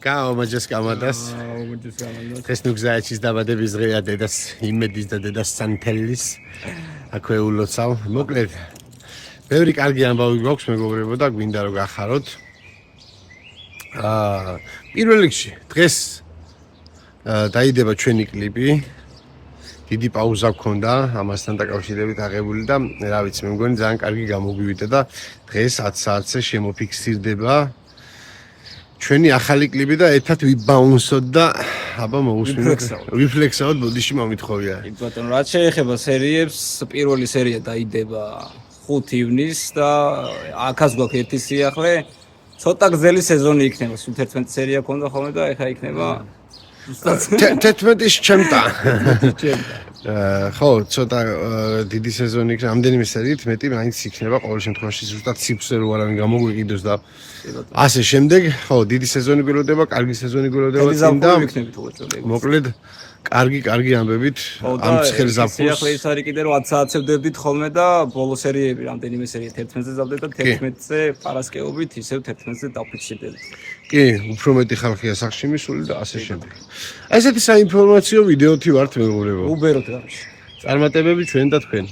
Majas Kamadas. Დღეს ნუ გზაეჩის დაბადების დღეა დედას იმედის და დედას სანთელის. აქვე ულოცავ. მოკლედ ბევრი კარგი ამბავი გვაქვს მეგობრებო და გვინდა რომ გახაროთ. პირველ რიგში დღეს დაიდება ჩვენი კლიპი. დიდი პაუზა გქონდა ამასთან დაკავშირებით აღებული და რა ვიცი მე მგონი ძალიან კარგი გამოგვივიდა და დღეს 10 საათზე შემოფიქსირდება ჩვენი ახალი კლიპი და ერთად ვიბაუნსოთ და აბა მოусმინოთ ვიფლექსავთ ბოდიში მომითხოვია. ბატონო, რაც შეეხება სერიებს, პირველი სერია დაიდება 5 ივნისს და აქაც გვაქვს ერთი სიახლე. ცოტა გრძელი სეზონი იქნება, სულ 11 სერია ქონდა ხოლმე და ეხა იქნება 11-ის ჩემტა. ხო, ცოტა დიდი სეზონი იქნება, ამდენიმე სერიით მეტი მაინც იქნება ყოველ შემთხვევაში ზუსტად სიქვსე რო არავინ გამოგვიყიდოს და ასე შემდეგ. ხო, დიდი სეზონი გველოდება, კარგი სეზონი გველოდება წინ და მოკლედ კარგი ამბებით ამ ცხელ ზაფხულს. სიახლე ის არის კიდე რომ 10 საათზე ვდებდით ხოლმე და ბოლო სერიები რამდენიმე სერია 11-ზე დავდეთ და 11-ზე პარასკევობით ისევ 11-ზე დავფიქსირდებით. კი, უფრო მეტი ხალხია სახში მისული და ასე შემდეგ. ესეთი საინფორმაციო ვიდეოთი ვართ მეგობრებო. უბეროთ რა. წარმატებები ჩვენ და თქვენ.